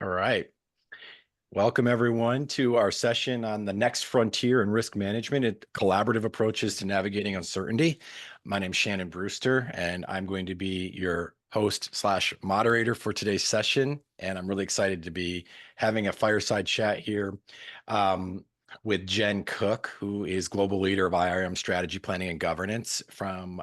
All right. Welcome, everyone, to our session on the next frontier in risk management and collaborative approaches to navigating uncertainty. My name is Shannon Brewster, and I'm going to be your host slash moderator for today's session. And I'm really excited to be having a fireside chat here with Jen Cook, who is global leader of IRM strategy planning and governance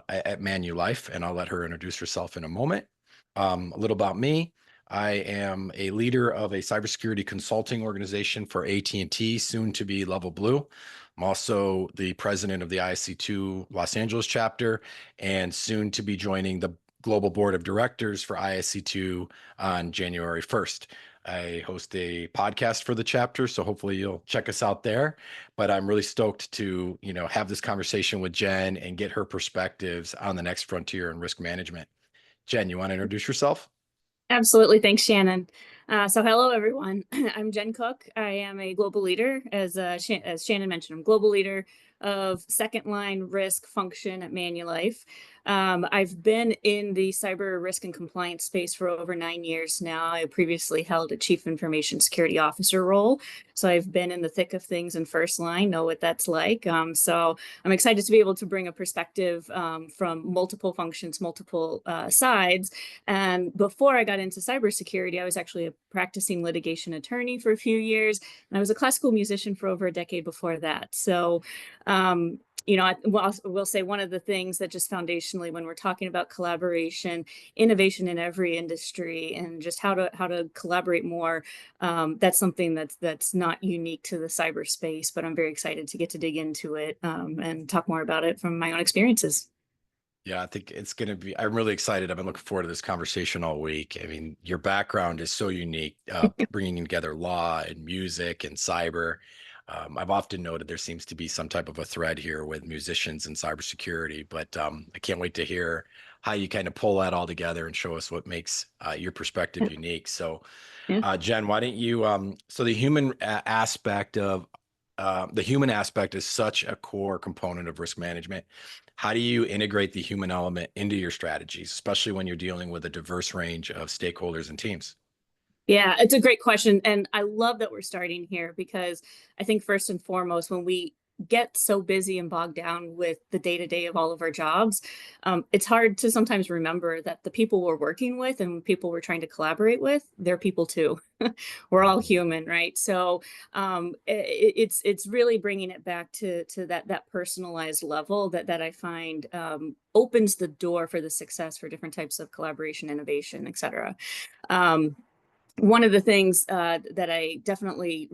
at Manulife. And I'll let her introduce herself in a moment. A little about me. I am a leader of a cybersecurity consulting organization for AT&T, soon to be Level Blue. I'm also the president of the ISC2 Los Angeles chapter and soon to be joining the global board of directors for ISC2 on January 1st. I host a podcast for the chapter, so hopefully you'll check us out there. But I'm really stoked to, have this conversation with Jen and get her perspectives on the next frontier in risk management. Jen, you want to introduce yourself? Absolutely. Thanks, Shannon. So hello, everyone. I'm Jen Cook. I am a global leader. As Shannon mentioned, I'm global leader of second line risk function at Manulife. I've been in the cyber risk and compliance space for over 9 years now. I previously held a chief information security officer role. So I've been in the thick of things in first line, know what that's like. So I'm excited to be able to bring a perspective from multiple functions, multiple sides. And before I got into cybersecurity, I was actually a practicing litigation attorney for a few years. And I was a classical musician for over a decade before that. So I will say one of the things that just foundationally, when we're talking about collaboration, innovation in every industry, and just how to collaborate more, that's something that's not unique to the cyberspace. But I'm very excited to get to dig into it and talk more about it from my own experiences. Yeah, I think it's going to be, I'm really excited. I've been looking forward to this conversation all week. I mean, your background is so unique, bringing together law and music and cyber. I've often noted there seems to be some type of a thread here with musicians and cybersecurity, but I can't wait to hear how you kind of pull that all together and show us what makes your perspective unique. So, Yeah. Jen, why don't you, so the human aspect is such a core component of risk management. How do you integrate the human element into your strategies, especially when you're dealing with a diverse range of stakeholders and teams? Yeah, it's a great question. And I love that we're starting here because I think first and foremost, when we get so busy and bogged down with the day-to-day of all of our jobs, it's hard to sometimes remember that the people we're working with and people we're trying to collaborate with, they're people too. We're all human, right? So it's really bringing it back to that personalized level that I find opens the door for the success for different types of collaboration, innovation, et cetera. One of the things that I definitely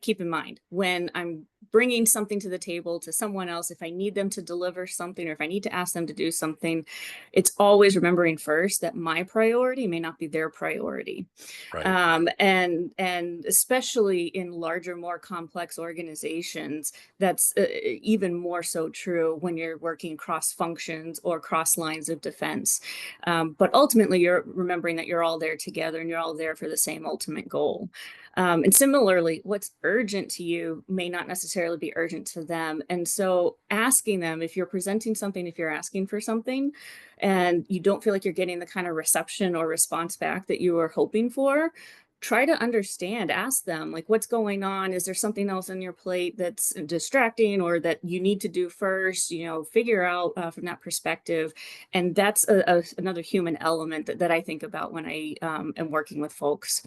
keep in mind when I'm bringing something to the table to someone else, if I need them to deliver something or if I need to ask them to do something, it's always remembering first that my priority may not be their priority. Right. And especially in larger, more complex organizations, that's even more so true when you're working cross functions or cross lines of defense. But ultimately, you're remembering that you're all there together and you're all there for the same ultimate goal. And similarly, what's urgent to you may not necessarily be urgent to them. And so asking them if you're presenting something, if you're asking for something, and you don't feel like you're getting the kind of reception or response back that you were hoping for, try to understand, ask them like what's going on. Is there something else on your plate that's distracting or that you need to do first? Figure out from that perspective. And that's another human element that I think about when I am working with folks.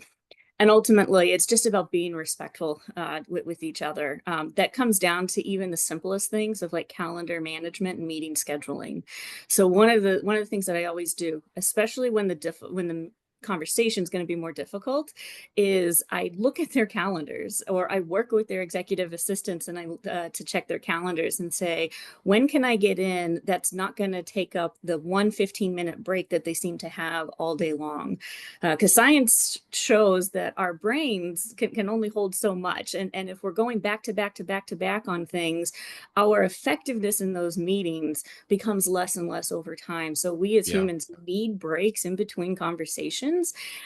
And ultimately, it's just about being respectful with each other. That comes down to even the simplest things of like calendar management and meeting scheduling. So one of the things that I always do, especially when the conversation is going to be more difficult, is I look at their calendars or I work with their executive assistants and I to check their calendars and say, when can I get in that's not going to take up the 15-minute break that they seem to have all day long? Because science shows that our brains can only hold so much. And if we're going back to back to back to back on things, our effectiveness in those meetings becomes less and less over time. So we as Yeah. humans need breaks in between conversations.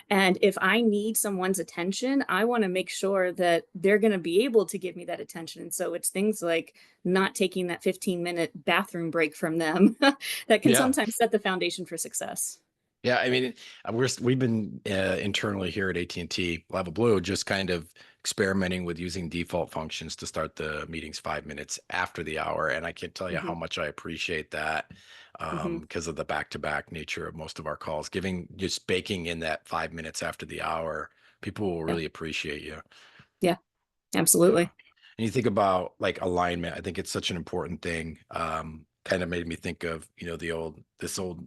And if I need someone's attention, I want to make sure that they're going to be able to give me that attention. And so it's things like not taking that 15-minute bathroom break from them that can Yeah. sometimes set the foundation for success. Yeah, I mean, we've been internally here at AT&T Level Blue just kind of experimenting with using default functions to start the meetings 5 minutes after the hour, and I can't tell you how Hmm. much I appreciate that Hmm. because of the back-to-back nature of most of our calls. Giving just baking in that 5 minutes after the hour, people will Yeah. really appreciate you. Yeah, Yeah. absolutely. And you think about like alignment, I think it's such an important thing. Kind of made me think of, this old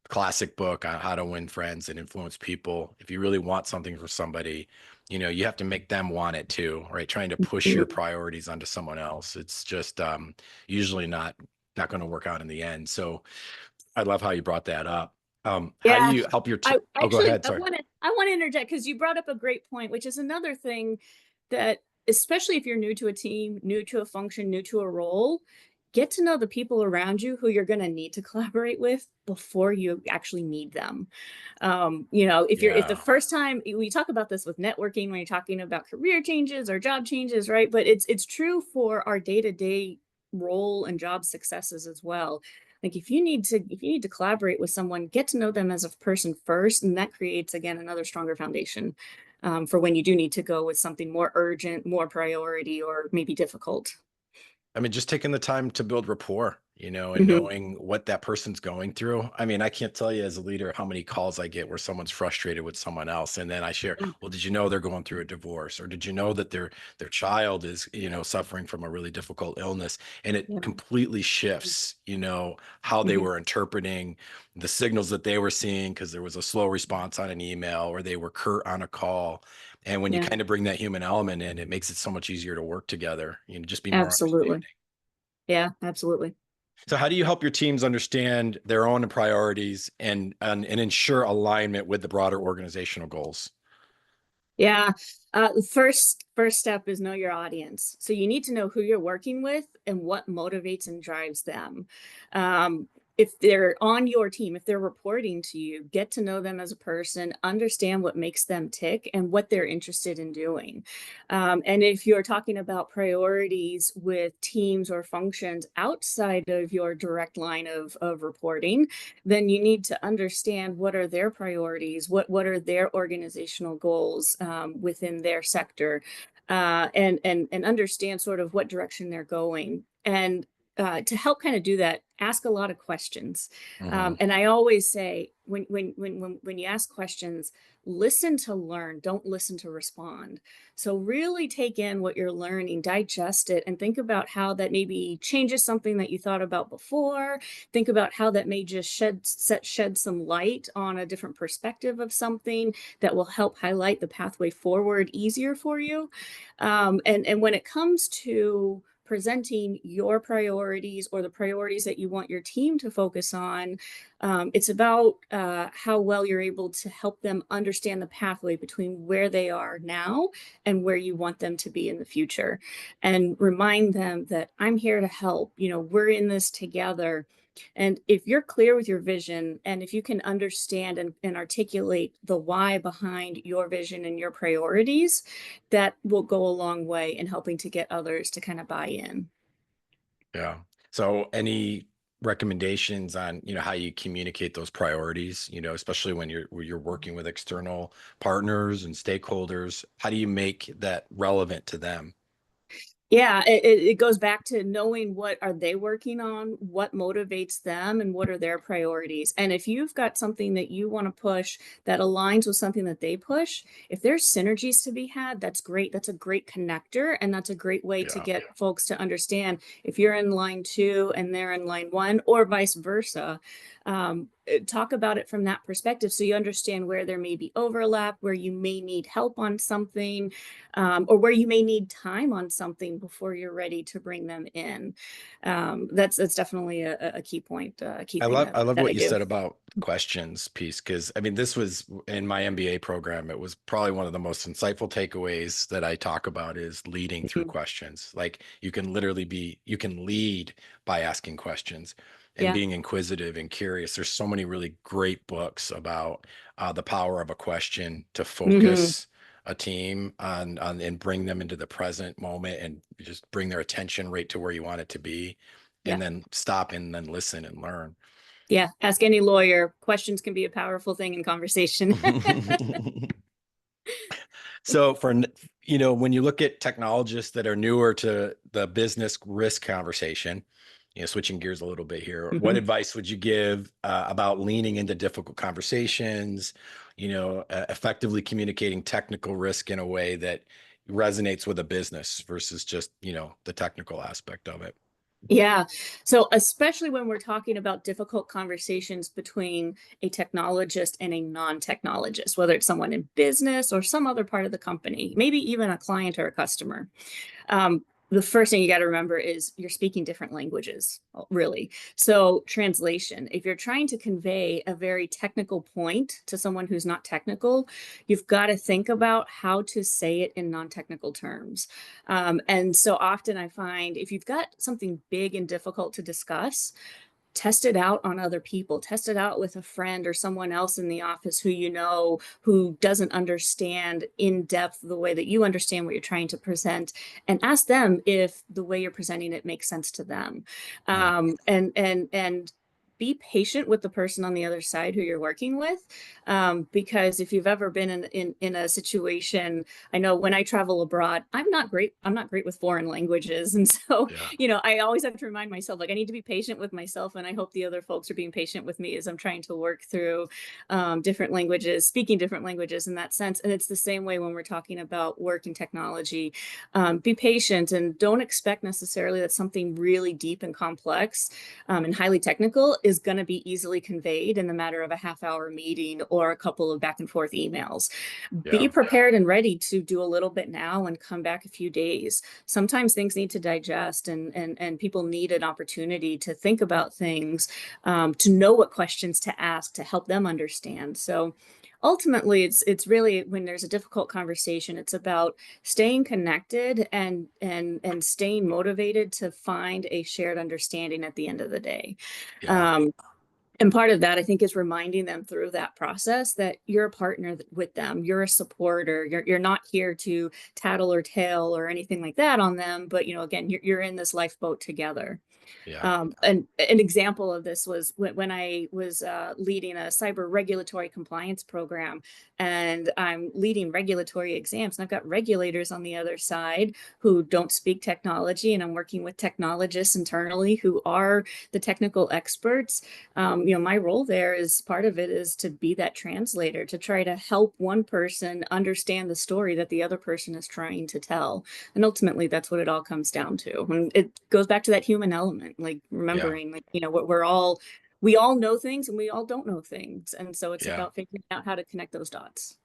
classic book on how to win friends and influence people. If you really want something for somebody, you have to make them want it too, right? Trying to push your Mhm. priorities onto someone else. It's just usually not going to work out in the end. So I love how you brought that up. How do Yeah, you help your I oh, go actually ahead. I Sorry. want to I want to interject because you brought up a great point, which is another thing that, especially if you're new to a team, new to a function, new to a role, get to know the people around you who you're going to need to collaborate with before you actually need them. If the Yeah. first time we talk about this with networking when you're talking about career changes or job changes, right? But it's true for our day-to-day role and job successes as well. Like if you need to collaborate with someone, get to know them as a person first, and that creates again another stronger foundation for when you do need to go with something more urgent, more priority, or maybe difficult. I mean, just taking the time to build rapport, and Hmm. knowing what that person's going through. I mean, I can't tell you as a leader how many calls I get where someone's frustrated with someone else, and then I share, well, did you know they're going through a divorce, or did you know that their child is, suffering from a really difficult illness, and it Yeah. completely shifts, how they Hmm. were interpreting the signals that they were seeing because there was a slow response on an email or they were curt on a call. And when you Yeah. kind of bring that human element in, it makes it so much easier to work together, just be more Absolutely. understanding. Yeah. Absolutely. So how do you help your teams understand their own priorities and ensure alignment with the broader organizational goals? Yeah. The first step is know your audience. So you need to know who you're working with and what motivates and drives them. Um, if they're on your team, if they're reporting to you, get to know them as a person, understand what makes them tick and what they're interested in doing. And if you're talking about priorities with teams or functions outside of your direct line of reporting, then you need to understand what are their priorities, what are their organizational goals within their sector, and understand sort of what direction they're going. And to help kind of do that, ask a lot of questions. Hmm. And I always say, when you ask questions, listen to learn, don't listen to respond. So really take in what you're learning, digest it, and think about how that maybe changes something that you thought about before. Think about how that may just shed some light on a different perspective of something that will help highlight the pathway forward easier for you. And when it comes to presenting your priorities or the priorities that you want your team to focus on, it's about how well you're able to help them understand the pathway between where they are now and where you want them to be in the future, and remind them that I'm here to help. We're in this together. And if you're clear with your vision, and if you can understand and articulate the why behind your vision and your priorities, that will go a long way in helping to get others to kind of buy in. Yeah. So any recommendations on, how you communicate those priorities, especially when you're working with external partners and stakeholders, how do you make that relevant to them? Yeah, it goes back to knowing what are they working on, what motivates them, and what are their priorities. And if you've got something that you want to push that aligns with something that they push, if there's synergies to be had, that's great. That's a great connector, and that's a great way to Yeah. get folks to understand if you're in line two and they're in line one, or vice versa. Talk about it from that perspective so you understand where there may be overlap, where you may need help on something, or where you may need time on something before you're ready to bring them in. That's definitely a key point, a key I thing love that I love that I what you do. said about questions piece because I mean this was in my MBA program. It was probably one of the most insightful takeaways that I talk about is leading through Mhm. questions. Like you can lead by asking questions and Yeah. being inquisitive and curious. There's so many really great books about the power of a question to Hmm. focus a team on and bring them into the present moment and just bring their attention right to where you want it to be, and Yeah. then stop and then listen and learn. Yeah, ask any lawyer. Questions can be a powerful thing in conversation. So when you look at technologists that are newer to the business risk conversation, switching gears a little bit here, what Mhm. advice would you give about leaning into difficult conversations, effectively communicating technical risk in a way that resonates with a business versus just, the technical aspect of it? Yeah. So, especially when we're talking about difficult conversations between a technologist and a non-technologist, whether it's someone in business or some other part of the company, maybe even a client or a customer. um, the first thing you got to remember is you're speaking different languages, really. So, translation, if you're trying to convey a very technical point to someone who's not technical, you've got to think about how to say it in non technical terms. And so often I find if you've got something big and difficult to discuss, test it out on other people, test it out with a friend or someone else in the office who you know who doesn't understand in depth the way that you understand what you're trying to present, and ask them if the way you're presenting it makes sense to them. Mm, And be patient with the person on the other side who you're working with, because if you've ever been in a situation, I know when I travel abroad, I'm not great with foreign languages, and so yeah. I always have to remind myself, like, I need to be patient with myself. And I hope the other folks are being patient with me as I'm trying to work through different languages, speaking different languages in that sense. And it's the same way when we're talking about work and technology. Be patient and don't expect necessarily that something really deep and complex and highly technical is going to be easily conveyed in the matter of a half-hour meeting or a couple of back and forth emails. Be Yeah. prepared and ready to do a little bit now and come back a few days. Sometimes things need to digest, and people need an opportunity to think about things, to know what questions to ask to help them understand. So ultimately it's really, when there's a difficult conversation, it's about staying connected and staying motivated to find a shared understanding at the end of the day. Yeah. um, and part of that, I think, is reminding them through that process that you're a partner with them, you're a supporter, you're not here to tattle or tale or anything like that on them, but again, you're in this lifeboat together. Yeah. And an example of this was when I was leading a cyber regulatory compliance program, and I'm leading regulatory exams, and I've got regulators on the other side who don't speak technology, and I'm working with technologists internally who are the technical experts. My role there, is part of it, is to be that translator, to try to help one person understand the story that the other person is trying to tell. And ultimately, that's what it all comes down to. And it goes back to that human element, like Yeah. remembering, like, what we all know things and we all don't know things. And so it's Yeah. about figuring out how to connect those dots.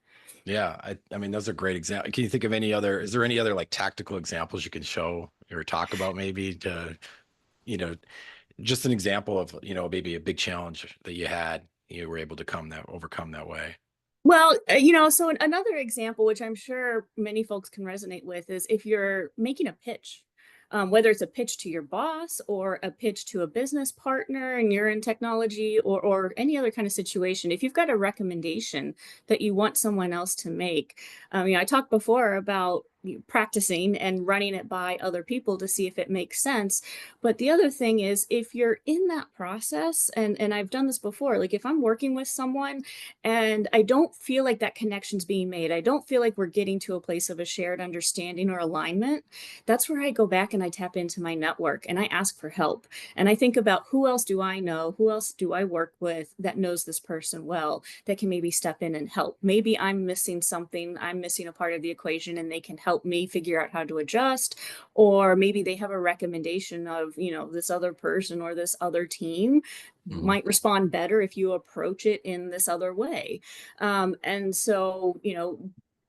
Yeah, I mean, those are great examples. Can you think of is there any other like tactical examples you can show or talk about maybe to, you know, just an example of, maybe a big challenge that you had, you were able to overcome that way. Well, so another example, which I'm sure many folks can resonate with, is if you're making a pitch, whether it's a pitch to your boss or a pitch to a business partner and you're in technology, or any other kind of situation. If you've got a recommendation that you want someone else to make, I talked before about practicing and running it by other people to see if it makes sense. But the other thing is, if you're in that process, and I've done this before, like if I'm working with someone and I don't feel like that connection's being made, I don't feel like we're getting to a place of a shared understanding or alignment, that's where I go back and I tap into my network and I ask for help. And I think about, who else do I know? Who else do I work with that knows this person well, that can maybe step in and help? Maybe I'm missing something, I'm missing a part of the equation, and they can help me figure out how to adjust. Or maybe they have a recommendation of, this other person or this other team Mhm. might respond better if you approach it in this other way. And so,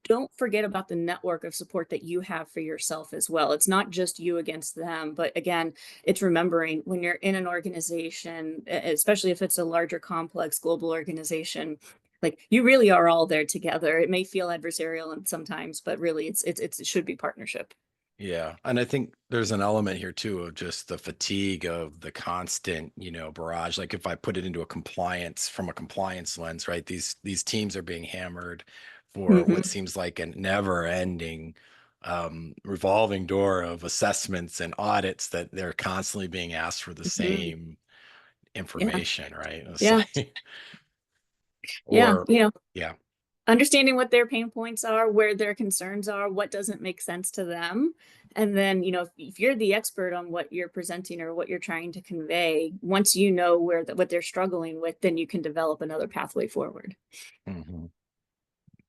don't forget about the network of support that you have for yourself as well. It's not just you against them, but again, it's remembering when you're in an organization, especially if it's a larger, complex global organization, like, you really are all there together. It may feel adversarial and sometimes, but really it should be partnership. Yeah. And I think there's an element here too of just the fatigue of the constant, barrage. Like if I put it into from a compliance lens, right? These teams are being hammered for what Mhm. seems like a never ending revolving door of assessments and audits that they're constantly being asked for the Mhm. same Yeah. information, right? It's Yeah. like, Yeah. or yeah. Understanding what their pain points are, where their concerns are, what doesn't make sense to them. And then, if you're the expert on what you're presenting or what you're trying to convey, once you know what they're struggling with, then you can develop another pathway forward. Mhm.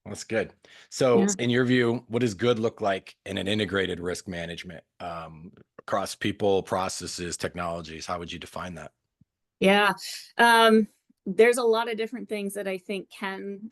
That's good. So, Yeah. in your view, what does good look like in an integrated risk management across people, processes, technologies? How would you define that? Yeah. Um, there's a lot of different things that I think can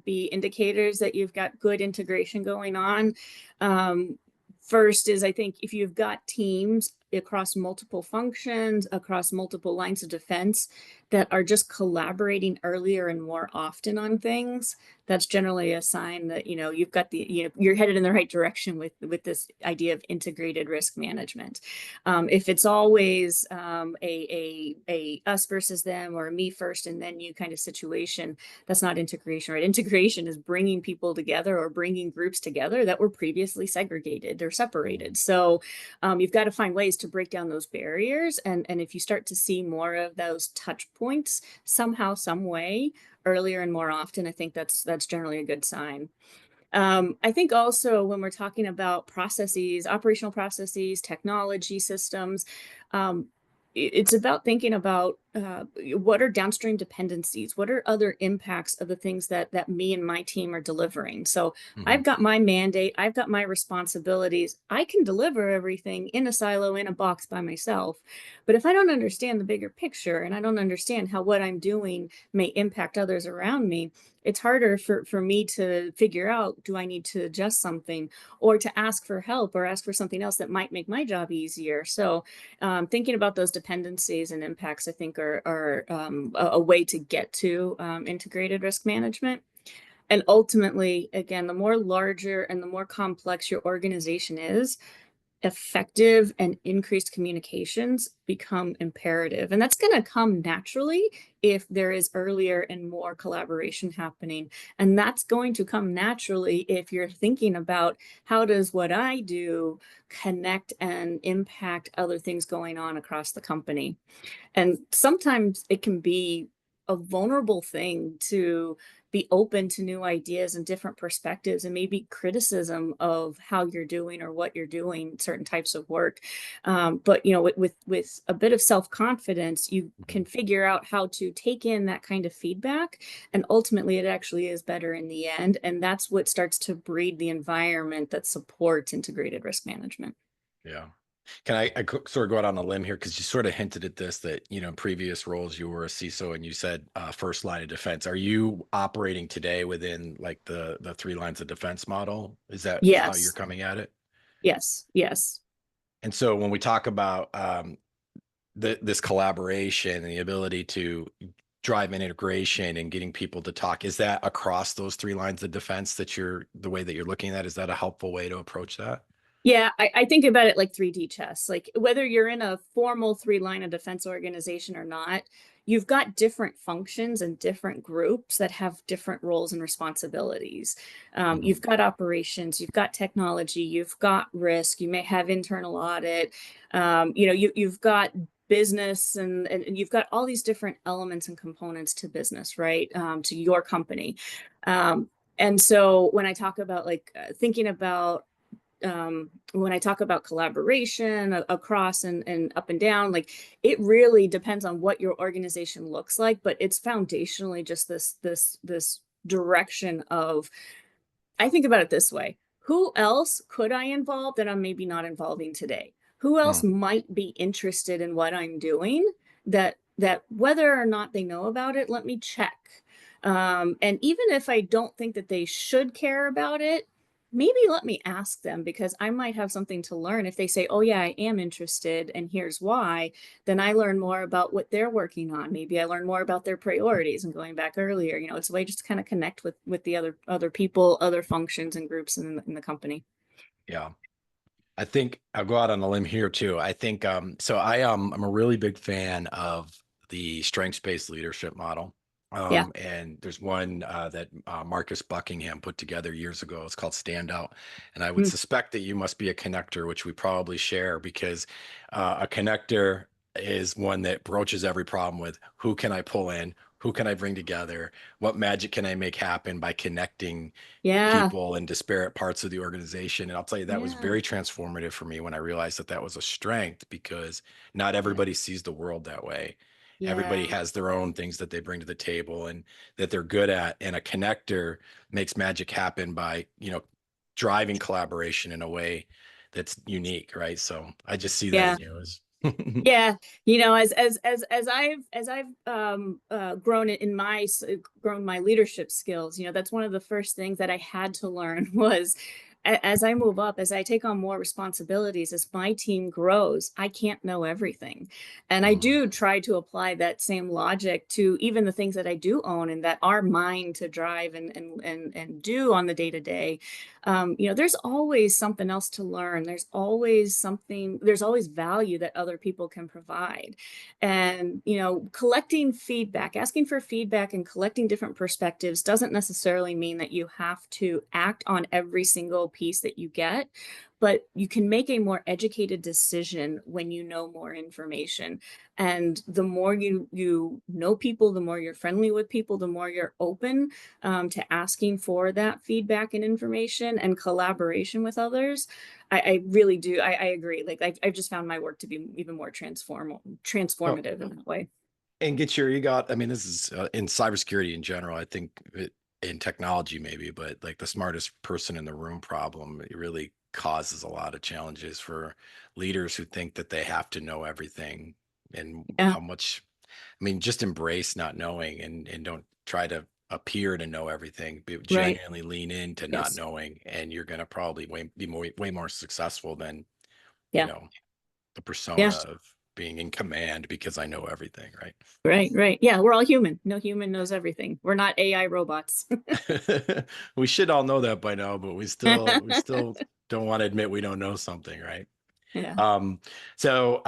be indicators that you've got good integration going on. Um, First is, I think, if you've got teams across multiple functions, across multiple lines of defense that are just collaborating earlier and more often on things, that's generally a sign that you've got you're headed in the right direction with this idea of integrated risk management. If it's always a us versus them, or a me first and then you kind of situation, that's not integration, right? Integration is bringing people together or bringing groups together that were previously segregated or separated. Mhm. So you've got to find ways to break down those barriers, and if you start to see more of those touch points somehow, some way, earlier and more often, I think that's generally a good sign. I think also when we're talking about processes, operational processes, technology systems, um, it's about thinking about what are downstream dependencies, what are other impacts of the things that me and my team are delivering. So Mhm. I've got my mandate, I've got my responsibilities. I can deliver everything in a silo, in a box by myself. But if I don't understand the bigger picture and I don't understand how what I'm doing may impact others around me, it's harder for me to figure out, do I need to adjust something, or to ask for help, or ask for something else that might make my job easier. So thinking about those dependencies and impacts, I think, are a way to get to integrated risk management. And ultimately, again, the more larger and the more complex your organization is, effective and increased communications become imperative. And that's going to come naturally if there is earlier and more collaboration happening. And that's going to come naturally if you're thinking about, how does what I do connect and impact other things going on across the company? And sometimes it can be a vulnerable thing to be open to new ideas and different perspectives, and maybe criticism of how you're doing or what you're doing certain types of work. But with a bit of self-confidence, you Mhm. can figure out how to take in that kind of feedback, and ultimately it actually is better in the end. And that's what starts to breed the environment that supports integrated risk management. Yeah. Can sort of go out on a limb here because you sort of hinted at this that in previous roles you were a CISO and you said first line of defense. Are you operating today within like the three lines of defense model? Is that how you're Yes, coming at it? yes, yes. And so when we talk about this collaboration and the ability to drive an integration and getting people to talk, is that across those three lines of defense that the way that you're looking at? Is that a helpful way to approach that? Yeah, I think about it like 3D chess. Like, whether you're in a formal three line of defense organization or not, you've got different functions and different groups that have different roles and responsibilities. Mhm. You've got operations, you've got technology, you've got risk, you may have internal audit, you've got business, and you've got all these different elements and components to business, right? To your company. Um, and so when I talk about thinking about when I talk about collaboration across and up and down, like, it really depends on what your organization looks like, but it's foundationally just this direction of, I think about it this way: who else could I involve that I'm maybe not involving today? Who else Mm. might be interested in what I'm doing, that whether or not they know about it, let me check. And even if I don't think that they should care about it, maybe let me ask them, because I might have something to learn. If they say, oh yeah, I am interested and here's why, then I learn more about what they're working on. Maybe I learn more about their priorities. And going back earlier, it's a way just to kind of connect with the other people, other functions and groups in the company. Yeah. I think I'll go out on a limb here too. I think so I'm a really big fan of the strengths-based leadership model. Yeah. And there's one that Marcus Buckingham put together years ago. It's called Standout. And I would Mm, suspect that you must be a connector, which we probably share because a connector is one that broaches every problem with who can I pull in, who can I bring together, what magic can I make happen by connecting Yeah. people in disparate parts of the organization. And I'll tell you, that was Yeah. very transformative for me when I realized that that was a strength, because not Yeah. everybody sees the world that way. Everybody Yeah. has their own things that they bring to the table and that they're good at. And a connector makes magic happen by, driving collaboration in a way that's unique, right? So I just see that Yeah. in you as Yeah, as I've grown in grown my leadership skills, that's one of the first things that I had to learn was as I move up, as I take on more responsibilities, as my team grows, I can't know everything. And I Mhm. do try to apply that same logic to even the things that I do own and that are mine to drive and do on the day to day. There's always something else to learn. There's always value that other people can provide. And, collecting feedback, asking for feedback and collecting different perspectives doesn't necessarily mean that you have to act on every single piece that you get, but you can make a more educated decision when you know more information. And the more you know people, the more you're friendly with people, the more you're open to asking for that feedback and information and collaboration with others. I really do. I agree. Like I've just found my work to be even more Well, transformative in that way. and get your ego. I mean, this is in cybersecurity in general. I think in technology maybe, but like the smartest person in the room problem, it really causes a lot of challenges for leaders who think that they have to know everything, and Yeah. how much. I mean, just embrace not knowing, and don't try to appear to know everything. But Right. genuinely lean into not Yes. knowing, and you're going to probably be way more successful than you Yeah. know the persona Yeah. of being in command because I know everything, right? Right. Right. Yeah. We're all human. No human knows everything. We're not AI robots. We should all know that by now, but we still don't want to admit we don't know something, right? Yeah. Um, so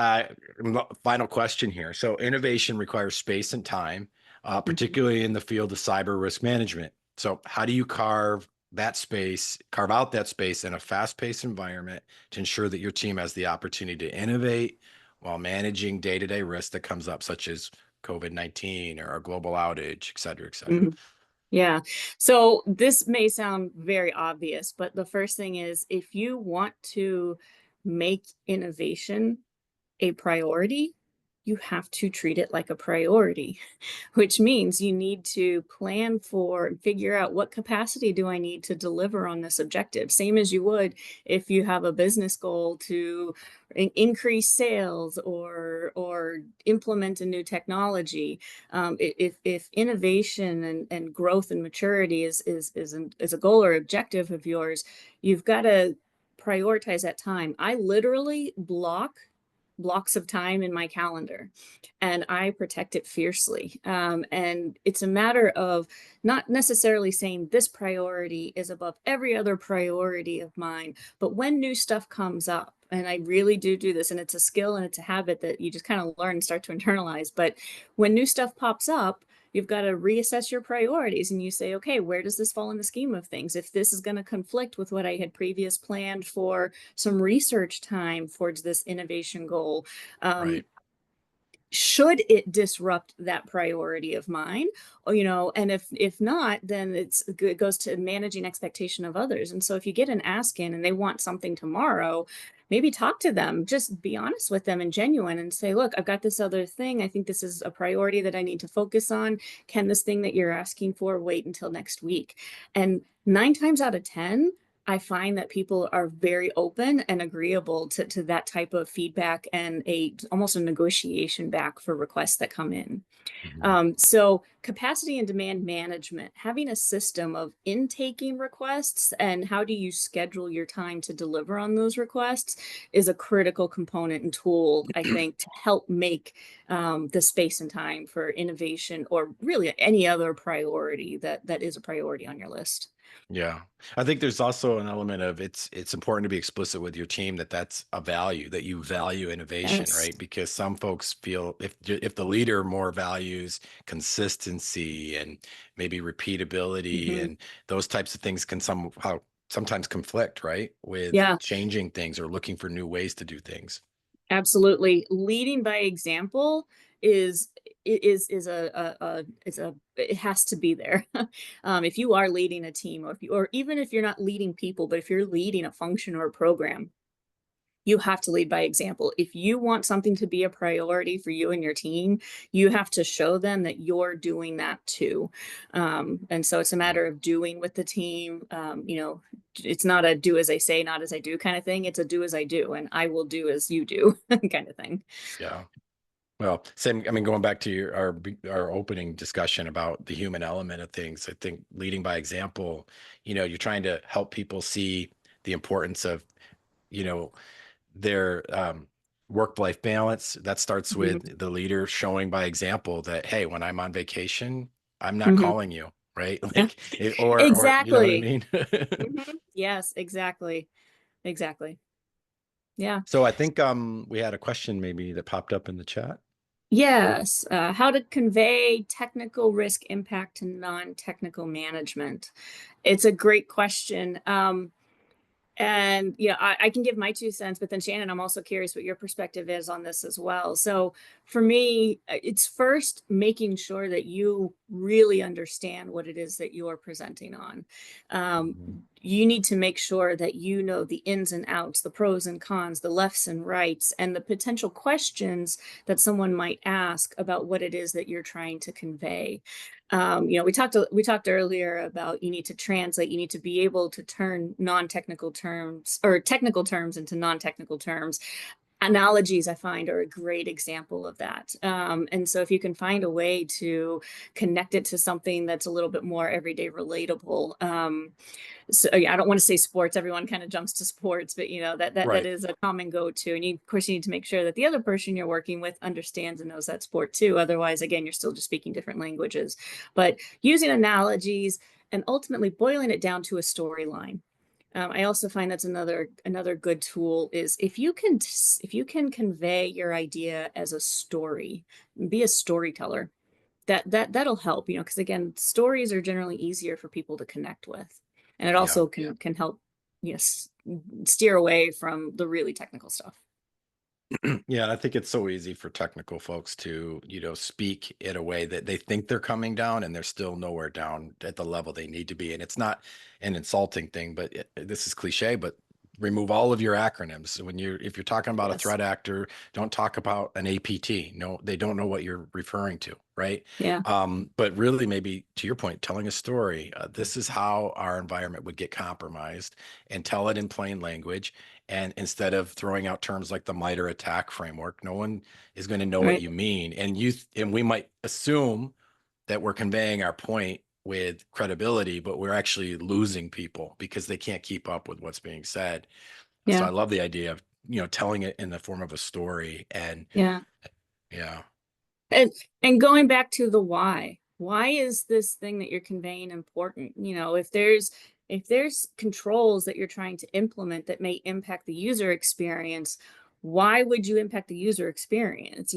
final question here. So innovation requires space and time, Mhm. particularly in the field of cyber risk management. So how do you carve out that space in a fast-paced environment to ensure that your team has the opportunity to innovate while managing day-to-day risk that comes up, such as COVID-19 or a global outage, et cetera, et cetera? Mhm. Yeah. So this may sound very obvious, but the first thing is if you want to make innovation a priority, you have to treat it like a priority, which means you need to plan for and figure out what capacity do I need to deliver on this objective. Same as you would if you have a business goal to increase sales or implement a new technology. If innovation and growth and maturity is a goal or objective of yours, you've got to prioritize that time. I literally blocks of time in my calendar and I protect it fiercely. And it's a matter of not necessarily saying this priority is above every other priority of mine, but when new stuff comes up, and I really do this, and it's a skill and it's a habit that you just kind of learn and start to internalize. But when new stuff pops up, you've got to reassess your priorities and you say, okay, where does this fall in the scheme of things? If this is going to conflict with what I had previous planned for some research time towards this innovation goal, Right. um, should it disrupt that priority of mine, and if not, then it goes to managing expectation of others. And so if you get an ask in and they want something tomorrow, maybe talk to them, just be honest with them and genuine and say, look, I've got this other thing, I think this is a priority that I need to focus on. Can this thing that you're asking for wait until next week? And 9 times out of 10, I find that people are very open and agreeable to that type of feedback and almost a negotiation back for requests that come in. Mhm. So capacity and demand management, having a system of intaking requests and how do you schedule your time to deliver on those requests is a critical component and tool, I think, to help make the space and time for innovation or really any other priority that is a priority on your list. Yeah. I think there's also an element of it's important to be explicit with your team that that's a value, that you value innovation, Yes. right? Because some folks feel if the leader more values consistency and maybe repeatability, Mhm. and those types of things can sometimes conflict, right? With Yeah. changing things or looking for new ways to do things. Absolutely. Leading by example is is a it has to be there. If you are leading a team, or if you, or even if you're not leading people, but if you're leading a function or a program, you have to lead by example. If you want something to be a priority for you and your team, you have to show them that you're doing that too. And so it's a matter of doing with the team. It's not a do as I say, not as I do kind of thing. It's a do as I do, and I will do as you do kind of thing. Yeah. Well, same. I mean, going back to our opening discussion about the human element of things, I think leading by example, you're trying to help people see the importance of, you know, their work-life balance. That starts Hmm. with the leader showing by example that, hey, when I'm on vacation, I'm not Hmm. calling you, right? Yeah, Or you know what I exactly. mean? Yes, exactly. Exactly. Yeah. So I think we had a question maybe that popped up in the chat. Yes. How to convey technical risk impact to non-technical management. It's a great question. And I can give my 2 cents, but then Shannon, I'm also curious what your perspective is on this as well. So for me, it's first making sure that you really understand what it is that you're presenting on. Um, Mhm. you need to make sure that you know the ins and outs, the pros and cons, the lefts and rights, and the potential questions that someone might ask about what it is that you're trying to convey. We talked earlier about you need to translate, you need to be able to turn non-technical terms or technical terms into non-technical terms. Analogies, I find, are a great example of that. And so if you can find a way to connect it to something that's a little bit more everyday relatable. So yeah, I don't want to say sports. Everyone kind of jumps to sports, but that Right. is a common go-to. And of course, you need to make sure that the other person you're working with understands and knows that sport too. Otherwise, again, you're still just speaking different languages. But using analogies and ultimately boiling it down to a storyline. I also find that's another good tool is if you can convey your idea as a story, be a storyteller. That'll help, because again, stories are generally easier for people to connect with, and it Yeah. also can help, yes, steer away from the really technical stuff. Yeah, and I think it's so easy for technical folks to, speak in a way that they think they're coming down and they're still nowhere down at the level they need to be. And it's not an insulting thing, but this is cliche, but remove all of your acronyms. If you're talking about a Yes. threat actor, don't talk about an APT. No, they don't know what you're referring to, right? Yeah. But really, maybe to your point, telling a story, this is how our environment would get compromised, and tell it in plain language. And instead of throwing out terms like the MITRE ATT&CK framework, no one is going to know what Right. you mean. And we might assume that we're conveying our point with credibility, but we're actually losing people because they can't keep up with what's being said. So Yeah. I love the idea of, telling it in the form of a story. And Yeah. yeah. And going back to the why is this thing that you're conveying important? If there's controls that you're trying to implement that may impact the user experience, why would you impact the user experience?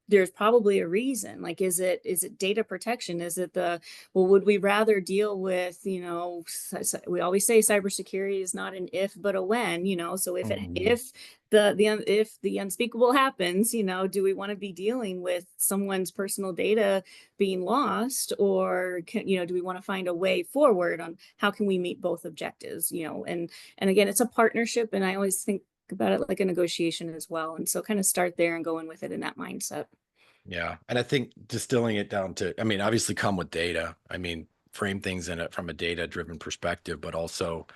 There's probably a reason. Like, is it data protection? Is it well, would we rather deal with, we always say cybersecurity is not an if but a when, so if it Mhm. if if the unspeakable happens, do we want to be dealing with someone's personal data being lost, or do we want to find a way forward on how can we meet both objectives? And again, it's a partnership, and I always think about it like a negotiation as well. And so kind of start there and go in with it in that mindset. Yeah. And I think distilling it down to, I mean, obviously come with data. I mean, frame things in it from a data driven perspective, but also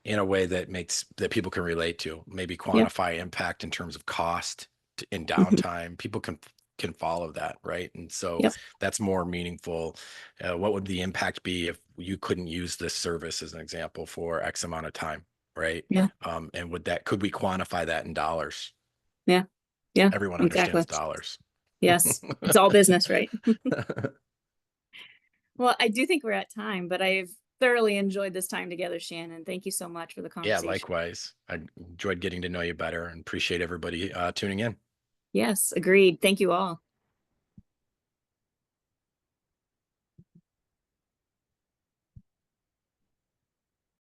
in a way that people can relate to, maybe Yeah. quantify impact in terms of cost in Mhm. downtime. People can follow that, right? And so Yep. that's more meaningful. What would the impact be if you couldn't use this service as an example for X amount of time, right? Yeah. And could we quantify that in dollars? Yeah. Yeah. Everyone Exactly. understands dollars. Yes. It's all business, right? Well, I do think we're at time, but I've thoroughly enjoyed this time together, Shannon. Thank you so much for the Yeah, conversation. likewise. I enjoyed getting to know you better and appreciate everybody tuning in. Yes, agreed. Thank you all.